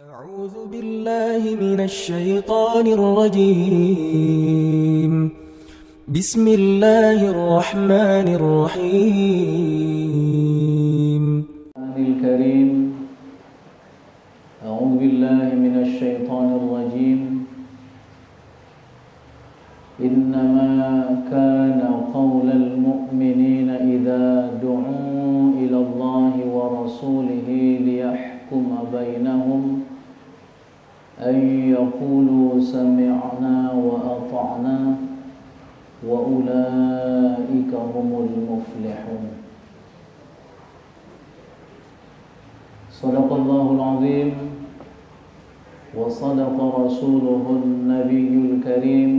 أعوذ بالله من الشيطان الرجيم. بسم الله الرحمن الرحيم. الكريم أعوذ بالله من الشيطان الرجيم. إنما كان قول المؤمنين إذا دعوا إلى الله ورسوله ليحكم بينهم أن يقولوا سمعنا وأطعنا وأولئك هم المفلحون. صدق الله العظيم وصدق رسوله النبي الكريم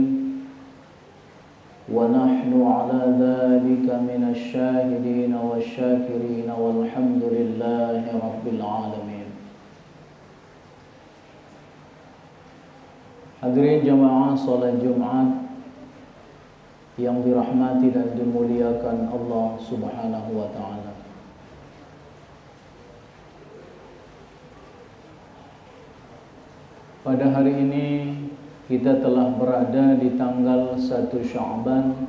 ونحن على ذلك من الشاهدين والشاكرين والحمد لله رب العالمين. Hadirin jamaah salat Jumat yang dirahmati dan dimuliakan Allah Subhanahu wa taala. Pada hari ini kita telah berada di tanggal 1 Sya'ban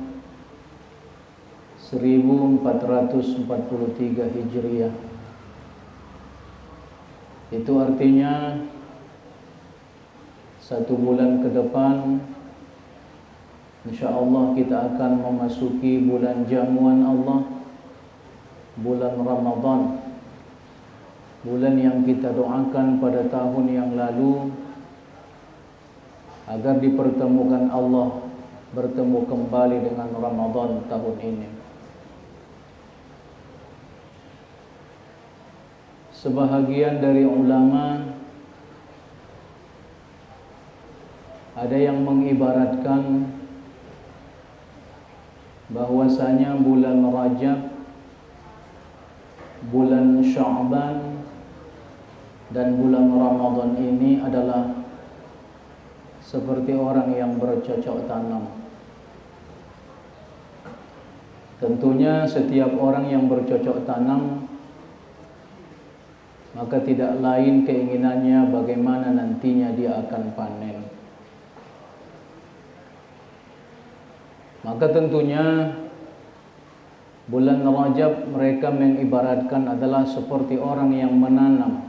1443 Hijriah. Itu artinya 1 bulan ke depan insyaallah kita akan memasuki bulan jamuan Allah, bulan Ramadan, bulan yang kita doakan pada tahun yang lalu agar dipertemukan Allah bertemu kembali dengan Ramadan tahun ini. Sebahagian dari ulama ada yang mengibaratkan bahwasanya bulan Rajab, bulan Sya'ban dan bulan Ramadan ini adalah seperti orang yang bercocok tanam. Tentunya setiap orang yang bercocok tanam maka tidak lain keinginannya bagaimana nantinya dia akan panen. Maka tentunya bulan Rajab mereka mengibaratkan adalah seperti orang yang menanam.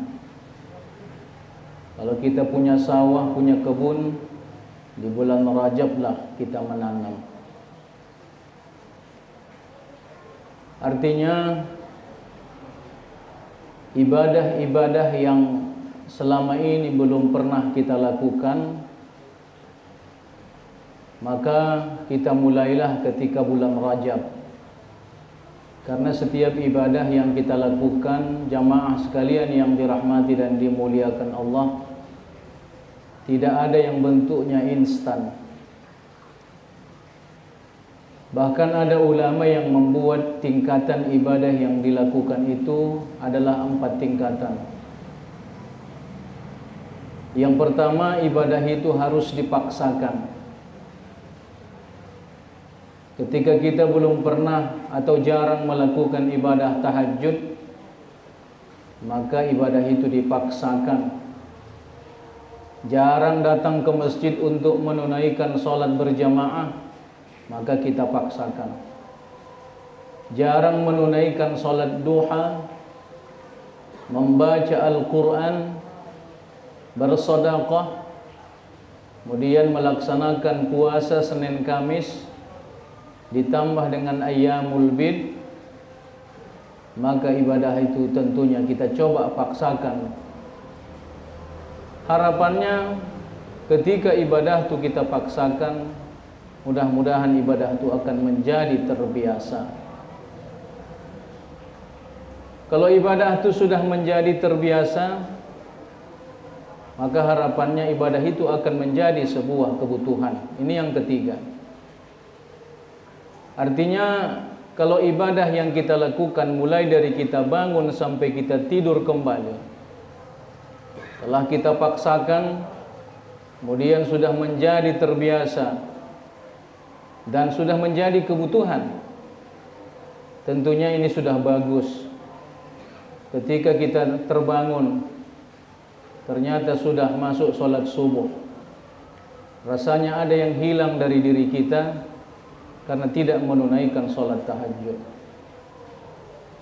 Kalau kita punya sawah, punya kebun, di bulan Rajab lah kita menanam. Artinya ibadah-ibadah yang selama ini belum pernah kita lakukan, maka kita mulailah ketika bulan Rajab. Karena setiap ibadah yang kita lakukan, jamaah sekalian yang dirahmati dan dimuliakan Allah, tidak ada yang bentuknya instan. Bahkan ada ulama yang membuat tingkatan ibadah yang dilakukan itu adalah 4 tingkatan. Yang pertama, ibadah itu harus dipaksakan. Ketika kita belum pernah atau jarang melakukan ibadah tahajud, maka ibadah itu dipaksakan. Jarang datang ke masjid untuk menunaikan sholat berjamaah, maka kita paksakan. Jarang menunaikan sholat duha, membaca Al-Quran, bersedekah, kemudian melaksanakan puasa Senin Kamis, ditambah dengan ayyamul bid, maka ibadah itu tentunya kita coba paksakan. Harapannya ketika ibadah itu kita paksakan, mudah-mudahan ibadah itu akan menjadi terbiasa. Kalau ibadah itu sudah menjadi terbiasa, maka harapannya ibadah itu akan menjadi sebuah kebutuhan. Ini yang ketiga. Artinya kalau ibadah yang kita lakukan mulai dari kita bangun sampai kita tidur kembali, setelah kita paksakan, kemudian sudah menjadi terbiasa dan sudah menjadi kebutuhan, tentunya ini sudah bagus. Ketika kita terbangun ternyata sudah masuk sholat subuh. Rasanya ada yang hilang dari diri kita karena tidak menunaikan sholat tahajud.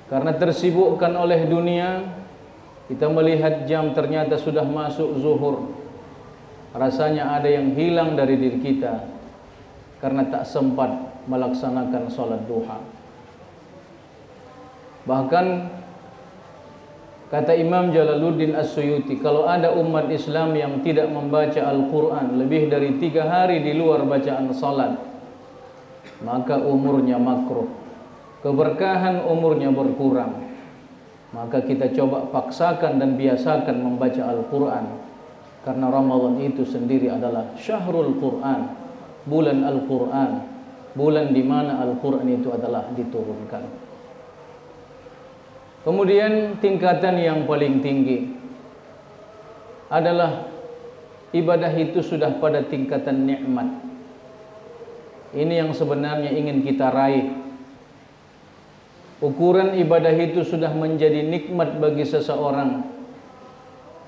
Karena tersibukkan oleh dunia, kita melihat jam ternyata sudah masuk zuhur. Rasanya ada yang hilang dari diri kita karena tak sempat melaksanakan sholat duha. Bahkan kata Imam Jalaluddin As-Suyuti, kalau ada umat Islam yang tidak membaca Al-Quran lebih dari 3 hari di luar bacaan salat, maka umurnya makruh, keberkahan umurnya berkurang. Maka kita coba paksakan dan biasakan membaca Al-Quran, karena Ramadan itu sendiri adalah syahrul Quran, bulan Al-Quran, bulan di mana Al-Quran itu adalah diturunkan. Kemudian tingkatan yang paling tinggi adalah ibadah itu sudah pada tingkatan nikmat. Ini yang sebenarnya ingin kita raih. Ukuran ibadah itu sudah menjadi nikmat bagi seseorang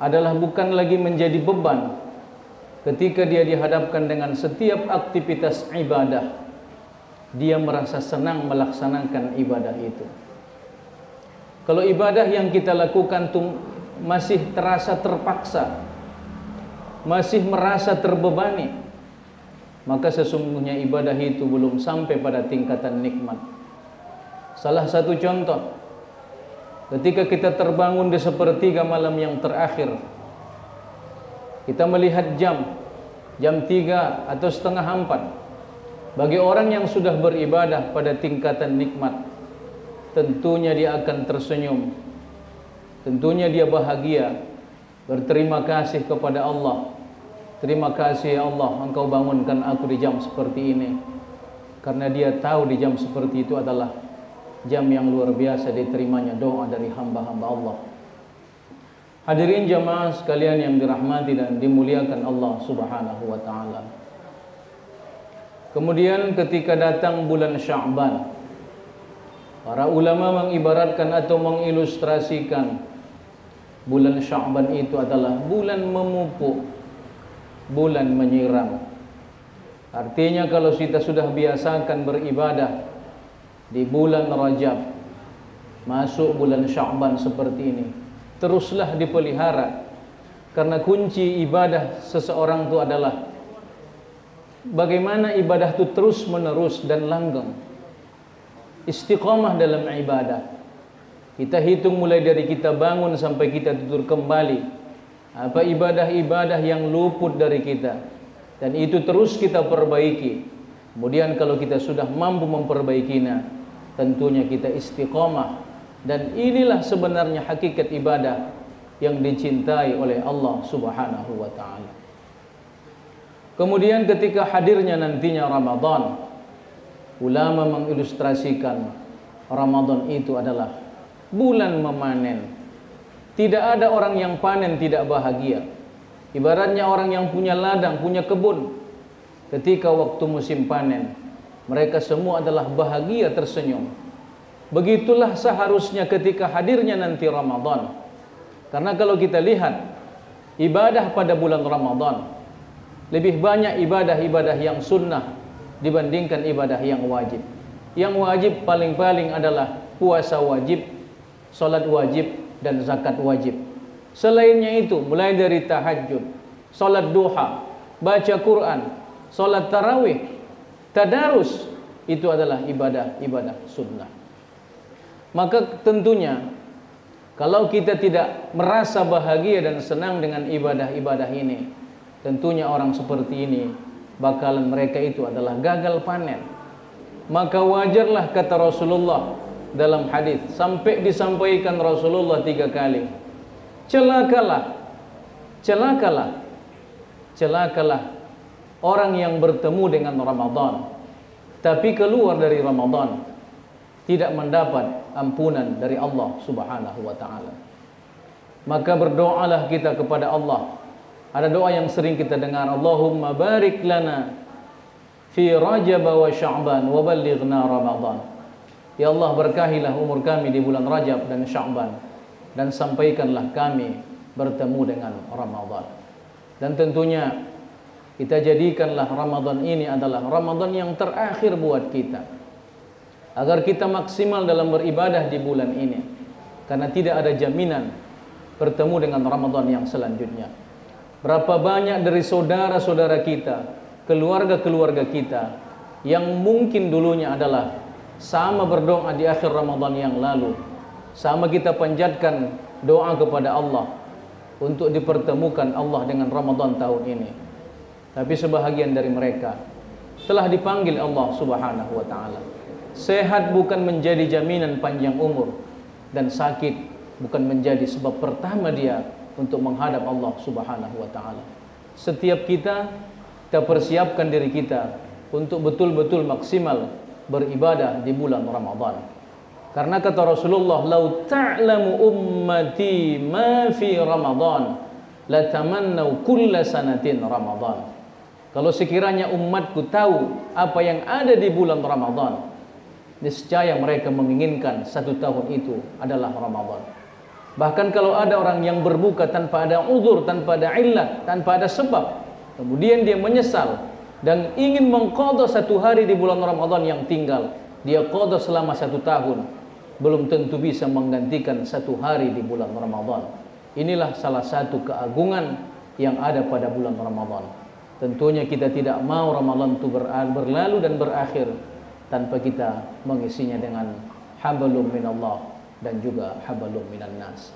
adalah bukan lagi menjadi beban ketika dia dihadapkan dengan setiap aktivitas ibadah. Dia merasa senang melaksanakan ibadah itu. Kalau ibadah yang kita lakukan masih terasa terpaksa, masih merasa terbebani, maka sesungguhnya ibadah itu belum sampai pada tingkatan nikmat. Salah satu contoh, ketika kita terbangun di sepertiga malam yang terakhir, kita melihat jam 3 atau setengah 4. Bagi orang yang sudah beribadah pada tingkatan nikmat, tentunya dia akan tersenyum, tentunya dia bahagia, berterima kasih kepada Allah. Terima kasih ya Allah, Engkau bangunkan aku di jam seperti ini. Karena dia tahu di jam seperti itu adalah jam yang luar biasa diterimanya doa dari hamba-hamba Allah. Hadirin jamaah sekalian yang dirahmati dan dimuliakan Allah Subhanahu wa taala. Kemudian ketika datang bulan Sya'ban, para ulama mengibaratkan atau mengilustrasikan bulan Sya'ban itu adalah bulan memupuk, bulan menyiram. Artinya kalau kita sudah biasakan beribadah di bulan Rajab, masuk bulan Sya'ban seperti ini, teruslah dipelihara. Karena kunci ibadah seseorang itu adalah bagaimana ibadah itu terus menerus dan langgeng. Istiqamah dalam ibadah. Kita hitung mulai dari kita bangun sampai kita tidur kembali, apa ibadah-ibadah yang luput dari kita, dan itu terus kita perbaiki. Kemudian kalau kita sudah mampu memperbaikinya, tentunya kita istiqamah. Dan inilah sebenarnya hakikat ibadah yang dicintai oleh Allah Subhanahu wa ta'ala. Kemudian ketika hadirnya nantinya Ramadan, ulama mengilustrasikan Ramadan itu adalah bulan memanen. Tidak ada orang yang panen tidak bahagia. Ibaratnya orang yang punya ladang, punya kebun, ketika waktu musim panen, mereka semua adalah bahagia tersenyum. Begitulah seharusnya ketika hadirnya nanti Ramadan. Karena kalau kita lihat ibadah pada bulan Ramadan, lebih banyak ibadah-ibadah yang sunnah dibandingkan ibadah yang wajib. Yang wajib paling-paling adalah puasa wajib, salat wajib, dan zakat wajib. Selainnya itu, mulai dari tahajud, salat duha, baca Quran, salat tarawih, tadarus, itu adalah ibadah-ibadah sunnah. Maka tentunya kalau kita tidak merasa bahagia dan senang dengan ibadah-ibadah ini, tentunya orang seperti ini bakalan mereka itu adalah gagal panen. Maka wajarlah kata Rasulullah dalam hadis, sampai disampaikan Rasulullah 3 kali, celakalah, celakalah, celakalah orang yang bertemu dengan Ramadan tapi keluar dari Ramadan tidak mendapat ampunan dari Allah Subhanahu wa ta'ala. Maka berdoalah kita kepada Allah. Ada doa yang sering kita dengar, Allahumma barik lana fi Rajab wa Sya'ban wa ballighna Ramadan. Ya Allah, berkahilah umur kami di bulan Rajab dan Sya'ban, dan sampaikanlah kami bertemu dengan Ramadan. Dan tentunya kita jadikanlah Ramadan ini adalah Ramadan yang terakhir buat kita, agar kita maksimal dalam beribadah di bulan ini, karena tidak ada jaminan bertemu dengan Ramadan yang selanjutnya. Berapa banyak dari saudara-saudara kita, keluarga-keluarga kita yang mungkin dulunya adalah sama berdoa di akhir Ramadan yang lalu, sama kita panjatkan doa kepada Allah untuk dipertemukan Allah dengan Ramadan tahun ini. Tapi sebahagian dari mereka telah dipanggil Allah Subhanahu wa taala. Sehat bukan menjadi jaminan panjang umur, dan sakit bukan menjadi sebab pertama dia untuk menghadap Allah Subhanahu wa taala. Setiap kita persiapkan diri kita untuk betul-betul maksimal beribadah di bulan Ramadan. Karena kata Rasulullah, "Lau ta'lamu ummati ma fi Ramadan, la tamannau kulla sanatin Ramadan." Kalau sekiranya umatku tahu apa yang ada di bulan Ramadan, niscaya mereka menginginkan satu tahun itu adalah Ramadan. Bahkan kalau ada orang yang berbuka tanpa ada uzur, tanpa ada illat, tanpa ada sebab, kemudian dia menyesal dan ingin mengqadha satu hari di bulan Ramadan yang tinggal, dia qadha selama satu tahun, belum tentu bisa menggantikan satu hari di bulan Ramadan. Inilah salah satu keagungan yang ada pada bulan Ramadan. Tentunya kita tidak mau Ramadan itu berlalu dan berakhir tanpa kita mengisinya dengan hablum minallah dan juga hablum minan nas.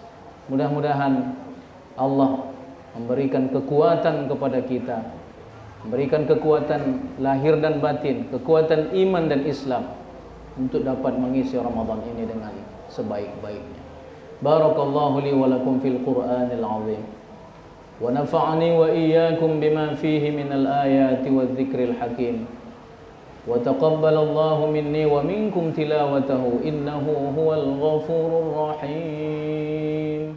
Mudah-mudahan Allah memberikan kekuatan kepada kita, memberikan kekuatan lahir dan batin, kekuatan iman dan Islam untuk dapat mengisi Ramadan ini dengan sebaik-baiknya. Barakallahu li wa lakum fil Qur'anil azim, wa nafa'ani wa iyyakum bima fihi minal ayati wadh-dhikril hakim, wa taqabbalallahu minni wa minkum tilawatahu innahu huwal ghafurur rahim.